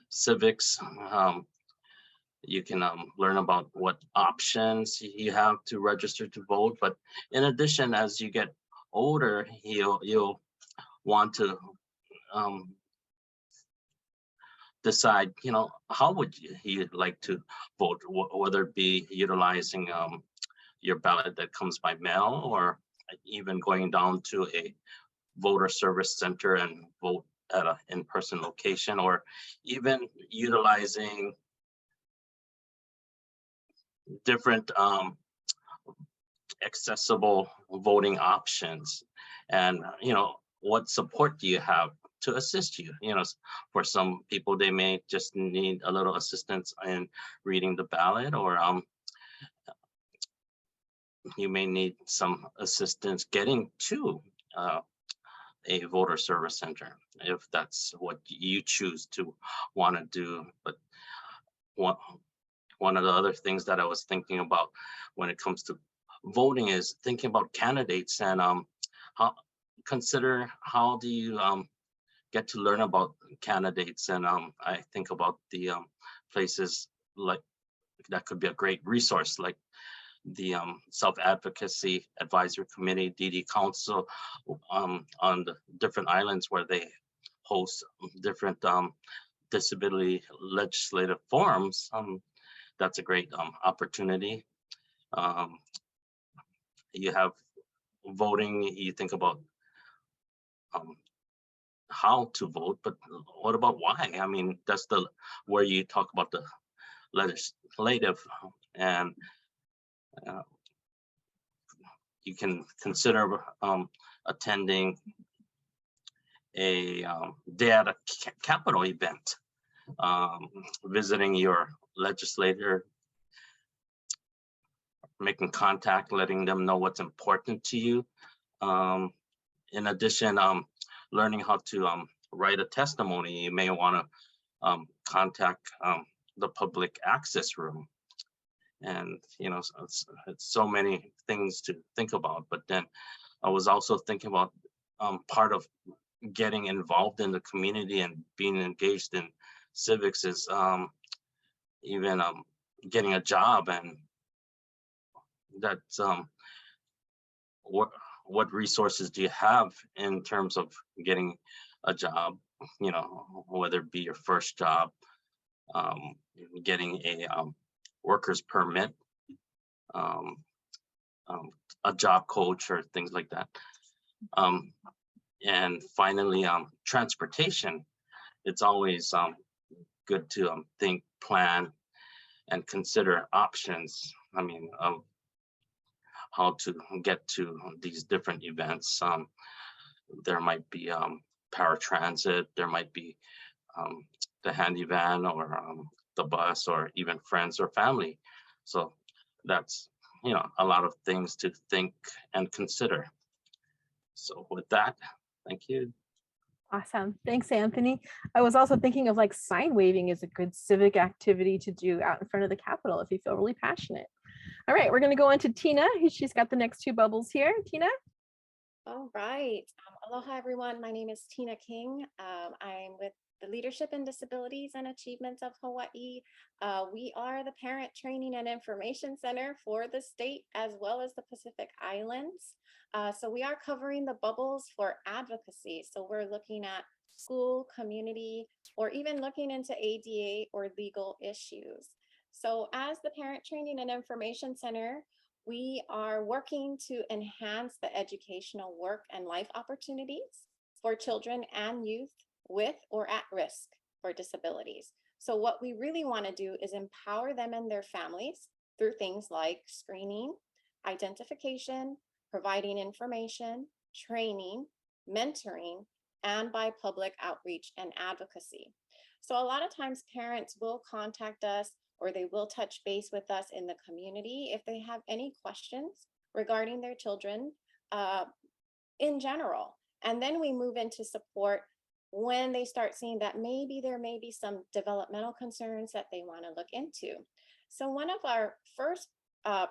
civics. You can learn about what options you have to register to vote. But in addition, as you get older, you'll want to decide, you know, how would you like to vote, whether it be utilizing your ballot that comes by mail, or even going down to a voter service center and vote at an in-person location, or even utilizing different accessible voting options. And, you know, what support do you have to assist you? You know, for some people, they may just need a little assistance in reading the ballot, or you may need some assistance getting to a voter service center, if that's what you choose to want to do. But one of the other things that I was thinking about when it comes to voting is thinking about candidates and consider how do you get to learn about candidates. And I think about the places like that could be a great resource, like the Self-Advocacy Advisory Committee, DD Council, on the different islands where they host different disability legislative forums. That's a great opportunity. You have voting, you think about how to vote, but what about why? I mean, that's where you talk about the legislative, and you can consider attending a Day at a Capitol event, visiting your legislator, making contact, letting them know what's important to you. In addition, learning how to write a testimony, you may want to contact the public access room. And, you know, it's so many things to think about. But then I was also thinking about part of getting involved in the community and being engaged in civics is even getting a job. And that's what resources do you have in terms of getting a job, you know, whether it be your first job, getting a worker's permit, a job coach, or things like that. And finally, transportation. It's always good to think, plan, and consider options. I mean, of how to get to these different events. There might be paratransit, there might be the handy van, or the bus, or even friends or family. So that's, you know, a lot of things to think and consider. So with that, thank you. Awesome. Thanks, Anthony. I was also thinking of like sign waving is a good civic activity to do out in front of the Capitol if you feel really passionate. All right, we're going to go on to Tina. She's got the next two bubbles here. Tina? All right. Aloha, everyone. My name is Tina King. I'm with the Leadership in Disabilities and Achievements of Hawaii. We are the Parent Training and Information Center for the state as well as the Pacific Islands. So we are covering the bubbles for advocacy. So we're looking at school, community, or even looking into ADA or legal issues. So as the Parent Training and Information Center, we are working to enhance the educational work and life opportunities for children and youth with or at risk for disabilities. So what we really want to do is empower them and their families through things like screening, identification, providing information, training, mentoring, and by public outreach and advocacy. So a lot of times parents will contact us or they will touch base with us in the community if they have any questions regarding their children in general. And then we move into support when they start seeing that maybe there may be some developmental concerns that they want to look into. So one of our first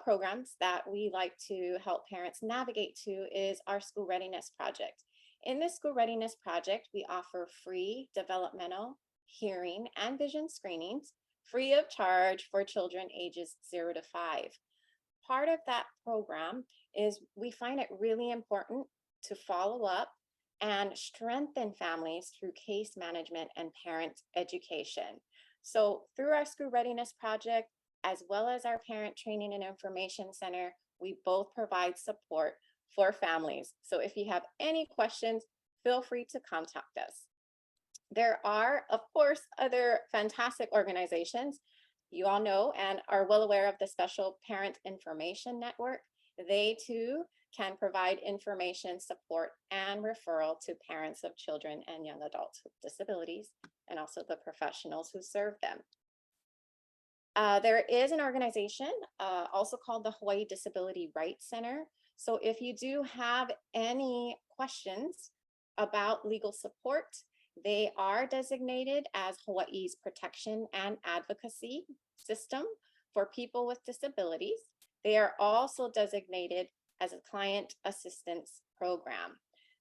programs that we like to help parents navigate to is our School Readiness Project. In this School Readiness Project, we offer free developmental, hearing, and vision screenings free of charge for children ages 0 to 5. Part of that program is we find it really important to follow up and strengthen families through case management and parent education. So through our School Readiness Project, as well as our Parent Training and Information Center, we both provide support for families. So if you have any questions, feel free to contact us. There are, of course, other fantastic organizations you all know and are well aware of the Special Parent Information Network. They too can provide information, support, and referral to parents of children and young adults with disabilities, and also the professionals who serve them. There is an organization also called the Hawaii Disability Rights Center. So if you do have any questions about legal support, they are designated as Hawaii's protection and advocacy system for people with disabilities. They are also designated as a client assistance program.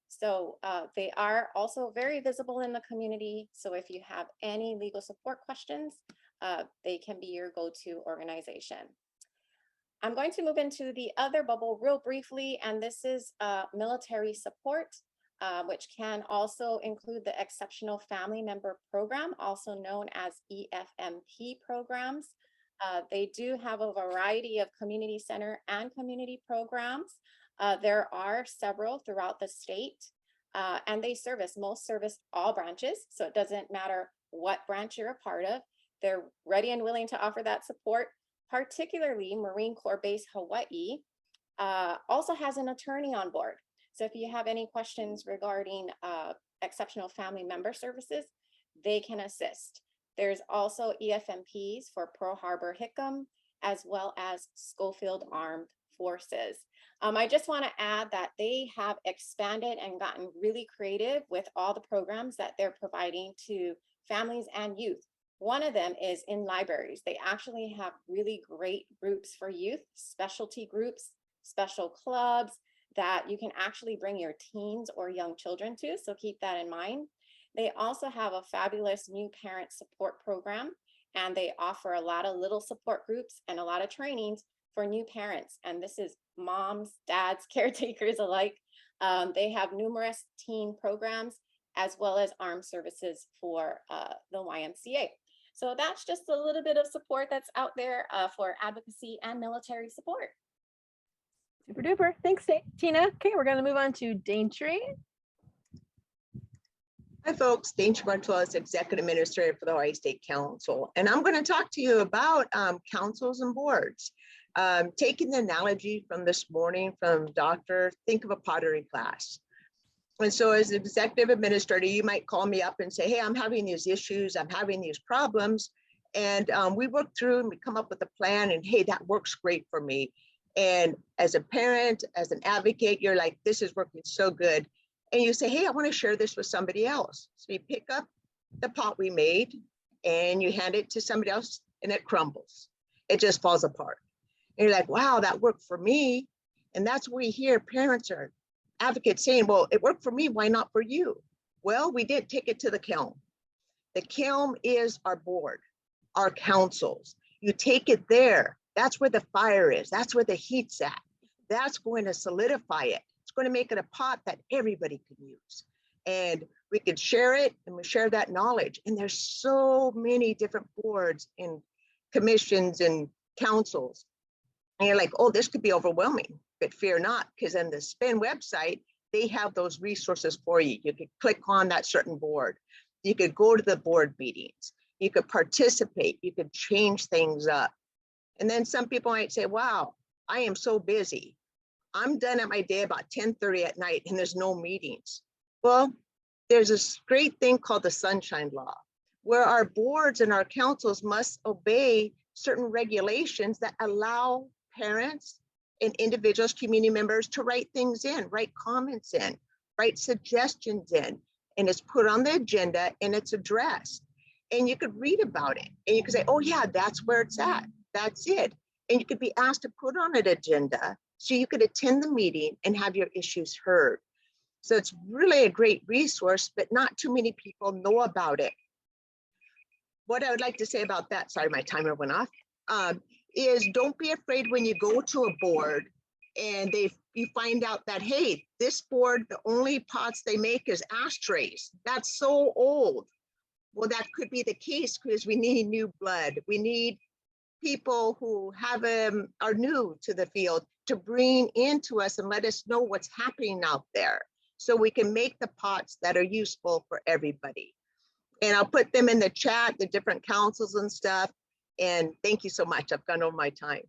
So they are also very visible in the community. So if you have any legal support questions, they can be your go-to organization. I'm going to move into the other bubble real briefly, and this is military support, which can also include the Exceptional Family Member Program, also known as EFMP programs. They do have a variety of community center and community programs. There are several throughout the state, and they most service all branches. So it doesn't matter what branch you're a part of. They're ready and willing to offer that support. Particularly Marine Corps Base Hawaii also has an attorney on board. So if you have any questions regarding exceptional family member services, they can assist. There's also EFMPs for Pearl Harbor Hickam, as well as Schofield Armed Forces. I just want to add that they have expanded and gotten really creative with all the programs that they're providing to families and youth. One of them is in libraries. They actually have really great groups for youth, specialty groups, special clubs that you can actually bring your teens or young children to. So keep that in mind. They also have a fabulous new parent support program, and they offer a lot of little support groups and a lot of trainings for new parents. And this is moms, dads, caretakers alike. They have numerous teen programs as well as armed services for the YMCA. So that's just a little bit of support that's out there for advocacy and military support. Super duper. Thanks, Tina. Okay, we're going to move on to Daintree. Hi, folks. Daintree Bartola, Executive Administrator for the Hawaii State Council. And I'm going to talk to you about councils and boards. Taking the analogy from this morning from Dr. Think of a pottery class. And so as executive administrator, you might call me up and say, hey, I'm having these issues, I'm having these problems. And we work through and we come up with a plan and hey, that works great for me. And as a parent, as an advocate, you're like, this is working so good. And you say, hey, I want to share this with somebody else. So you pick up the pot we made and you hand it to somebody else and it crumbles. It just falls apart. And you're like, wow, that worked for me. And that's what we hear parents or advocates saying, well, it worked for me, why not for you? Well, we did take it to the kiln. The kiln is our board, our councils. You take it there. That's where the fire is. That's where the heat's at. That's going to solidify it. It's going to make it a pot that everybody can use. And we can share it and we share that knowledge. And there's so many different boards and commissions and councils. And you're like, oh, this could be overwhelming. But fear not, because on the SPIN website, they have those resources for you. You could click on that certain board. You could go to the board meetings. You could participate. You could change things up. And then some people might say, wow, I am so busy. I'm done at my day about 10:30 at night and there's no meetings. Well, there's this great thing called the Sunshine Law, where our boards and our councils must obey certain regulations that allow parents and individuals, community members to write things in, write comments in, write suggestions in, and it's put on the agenda and it's addressed. And you could read about it and you could say, oh yeah, that's where it's at. That's it. And you could be asked to put on an agenda so you could attend the meeting and have your issues heard. So it's really a great resource, but not too many people know about it. What I would like to say about that, sorry, my timer went off, is don't be afraid when you go to a board and you find out that, hey, this board, the only pots they make is ashtrays. That's so old. Well, that could be the case because we need new blood. We need people who are new to the field to bring into us and let us know what's happening out there so we can make the pots that are useful for everybody. And I'll put them in the chat, the different councils and stuff. And thank you so much. I've gone over my time.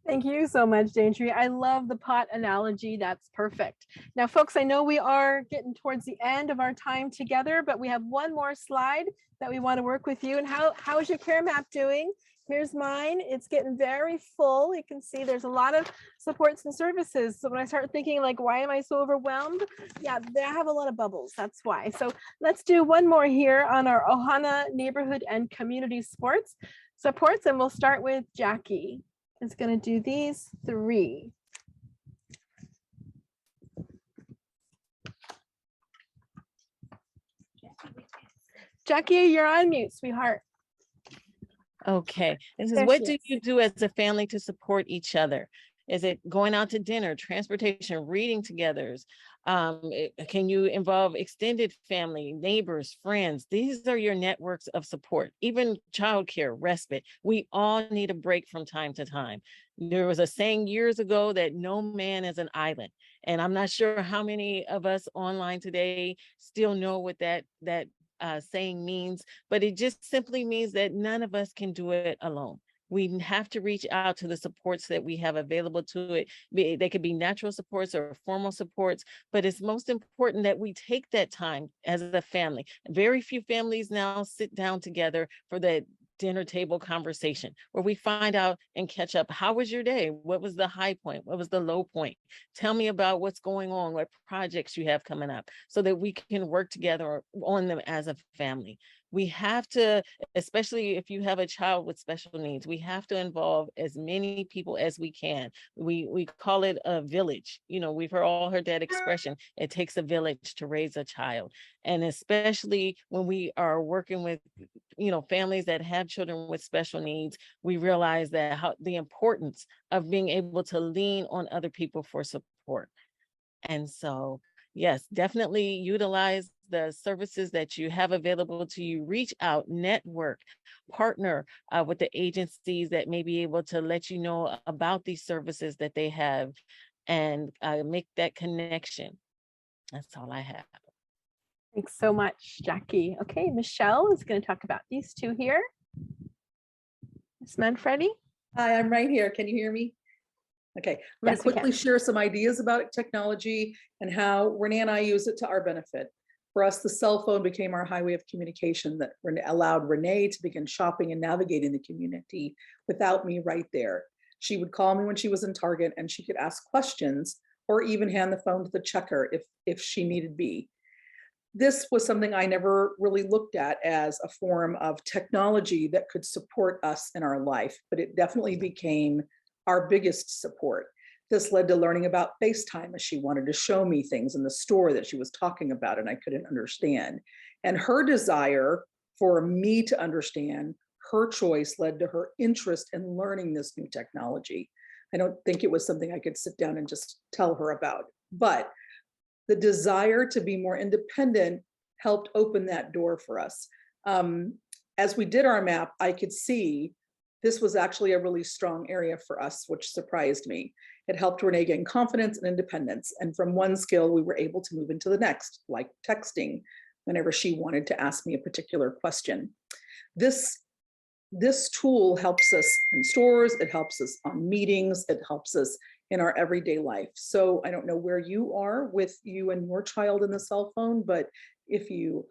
Thank you so much, Daintree. I love the pot analogy. That's perfect. Now, folks, I know we are getting towards the end of our time together, but we have one more slide that we want to work with you. And how is your care map doing? Here's mine. It's getting very full. You can see there's a lot of supports and services. So when I start thinking like, why am I so overwhelmed? Yeah, I have a lot of bubbles. That's why. So let's do one more here on our Ohana neighborhood and community sports supports. And we'll start with Jackie. is going to do these three. Jackie, you're on mute, sweetheart. Okay, this is There what she do is. you do as a family to support each other? Is it going out to dinner, transportation, reading together? Can you involve extended family, neighbors, friends? These are your networks of support, even childcare, respite. We all need a break from time to time. There was a saying years ago that no man is an island. And I'm not sure how many of us online today still know what that saying means, but it just simply means that none of us can do it alone. We have to reach out to the supports that we have available to it. They could be natural supports or formal supports, but it's most important that we take that time as a family. Very few families now sit down together for that dinner table conversation where we find out and catch up. How was your day? What was the high point? What was the low point? Tell me about what's going on, what projects you have coming up, so that we can work together on them as a family. We have to, especially if you have a child with special needs, we have to involve as many people as we can. We call it a village. You know, we've all heard that expression. It takes a village to raise a child. And especially when we are working with, you know, families that have children with special needs, we realize that the importance of being able to lean on other people for support. And so, yes, definitely utilize the services that you have available to you. Reach out, network, partner with the agencies that may be able to let you know about these services that they have, and make that connection. That's all I have. Thanks so much, Jackie. Okay, Michelle is going to talk about these two here. Ms. Manfredi. Hi, I'm right here. Can you hear me? Okay, I'm going Yes, to we quickly can. share some ideas about technology and how Renee and I use it to our benefit. For us, the cell phone became our highway of communication that allowed Renee to begin shopping and navigating the community without me right there. She would call me when she was in Target and she could ask questions or even hand the phone to the checker if she needed be. This was something I never really looked at as a form of technology that could support us in our life, but it definitely became our biggest support. This led to learning about FaceTime, as she wanted to show me things in the store that she was talking about and I couldn't understand. And her desire for me to understand, her choice led to her interest in learning this new technology. I don't think it was something I could sit down and just tell her about, but the desire to be more independent helped open that door for us. As we did our map, I could see this was actually a really strong area for us, which surprised me. It helped Renee gain confidence and independence. And from one skill, we were able to move into the next, like texting, whenever she wanted to ask me a particular question. This tool helps us in stores, it helps us on meetings, it helps us in our everyday life. So I don't know where you are with you and your child in the cell phone, but if you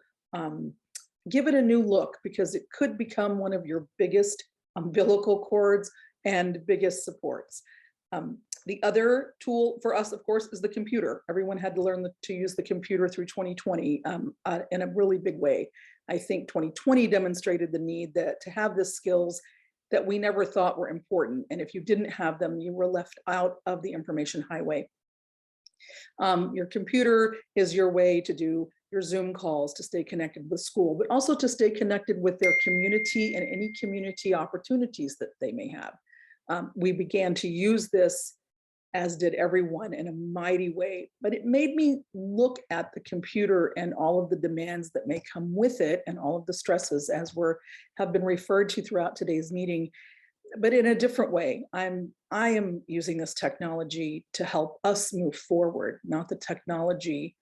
give it a new look, because it could become one of your biggest umbilical cords and biggest supports. The other tool for us, of course, is the computer. Everyone had to learn to use the computer through 2020 in a really big way. I think 2020 demonstrated the need to have the skills that we never thought were important. And if you didn't have them, you were left out of the information highway. Your computer is your way to do your Zoom calls, to stay connected with school, but also to stay connected with their community and any community opportunities that they may have. We began to use this, as did everyone, in a mighty way, but it made me look at the computer and all of the demands that may come with it and all of the stresses, as have been referred to throughout today's meeting, but in a different way. I am using this technology to help us move forward, not the technology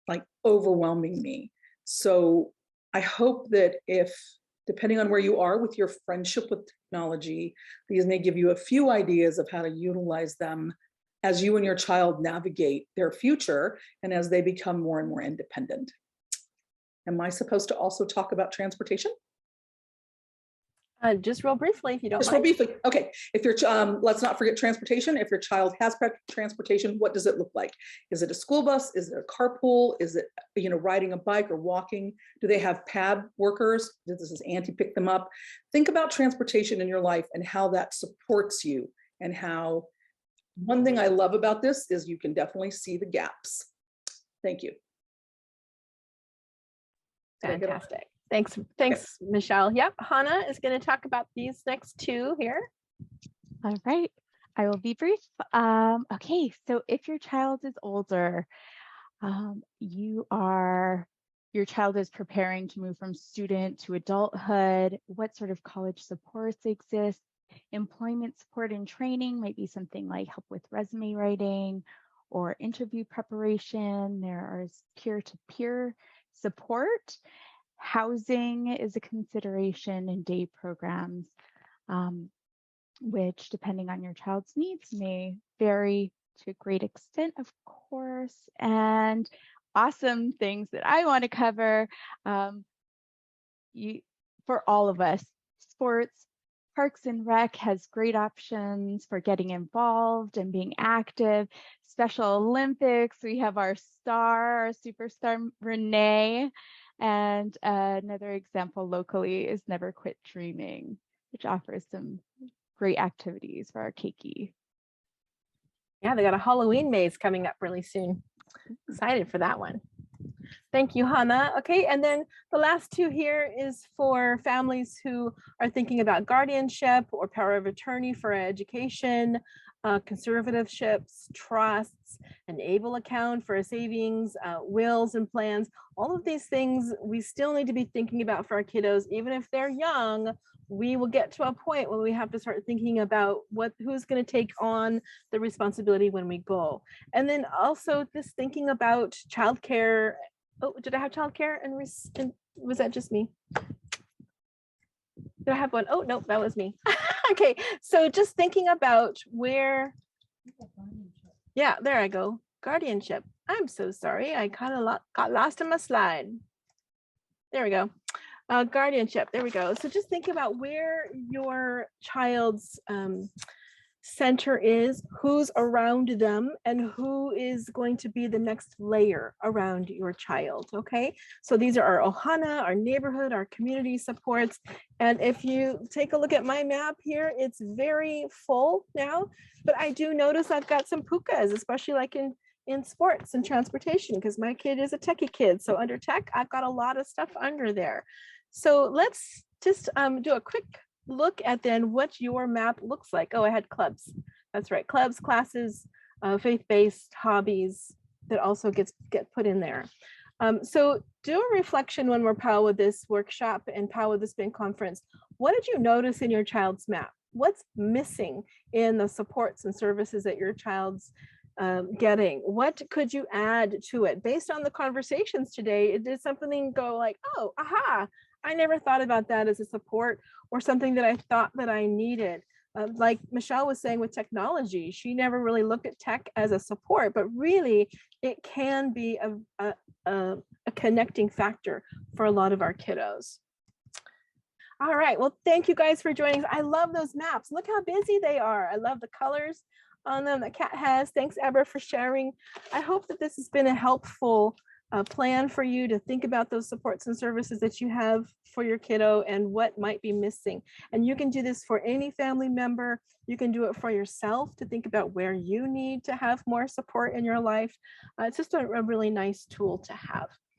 like overwhelming me. So I hope that depending on where you are with your friendship with technology, these may give you a few ideas of how to utilize them as you and your child navigate their future and as they become more and more independent. Am I supposed to also talk about transportation? Just real briefly, if you don't Just real mind. briefly, okay. If your, let's not forget transportation. If your child has transportation, what does it look like? Is it a school bus? Is it a carpool? Is it, riding a bike or walking? Do they have pad workers? This is Auntie pick them up. Think about transportation in your life and how that supports you, and how one thing I love about this is you can definitely see the gaps. Thank you. Fantastic. Thanks, Michelle. Yep, Hannah is going to talk about these next two here. All right, I will be brief. Okay, so if your child is older, your child is preparing to move from student to adulthood, what sort of college supports exist? Employment support and training might be something like help with resume writing or interview preparation. There is peer-to-peer support. Housing is a consideration in day programs, which, depending on your child's needs, may vary to a great extent, of course. And awesome things that I want to cover for all of us: sports. Parks and Rec has great options for getting involved and being active. Special Olympics, we have our superstar Renee. And another example locally is Never Quit Dreaming, which offers some great activities for our keiki. Yeah, they got a Halloween maze coming up really soon. Excited for that one. Thank you, Hannah. Okay, and then the last two here is for families who are thinking about guardianship or power of attorney for education, conservatorships, trusts, an ABLE account for savings, wills and plans. All of these things we still need to be thinking about for our kiddos. Even if they're young, we will get to a point when we have to start thinking about who's going to take on the responsibility when we go. And then also just thinking about childcare. Oh, did I have childcare? And was that just me? Did I have one? Oh, no, that was me. Okay, so just thinking about where, yeah, there I go. Guardianship. I'm so sorry. I kind of got lost in my slide. There we go. Guardianship. There we go. So just think about where your child's center is, who's around them, and who is going to be the next layer around your child. Okay, so these are our ohana, our neighborhood, our community supports. And if you take a look at my map here, it's very full now, but I do notice I've got some pukas, especially like in sports and transportation, because my kid is a techie kid. So under tech, I've got a lot of stuff under there. So let's just do a quick look at then what your map looks like. Oh, I had clubs. That's right. Clubs, classes, faith-based hobbies that also get put in there. So do a reflection when we're POW with this workshop and POW with the SPIN conference. What did you notice in your child's map? What's missing in the supports and services that your child's getting? What could you add to it? Based on the conversations today, did something go like, oh, aha, I never thought about that as a support or something that I thought that I needed. Like Michelle was saying with technology, she never really looked at tech as a support, but really it can be a connecting factor for a lot of our kiddos. All right, well, thank you guys for joining us. I love those maps. Look how busy they are. I love the colors on them that Kat has. Thanks, Eber, for sharing. I hope that this has been a helpful plan for you to think about those supports and services that you have for your kiddo and what might be missing. And you can do this for any family member. You can do it for yourself to think about where you need to have more support in your life. It's just a really nice tool to have.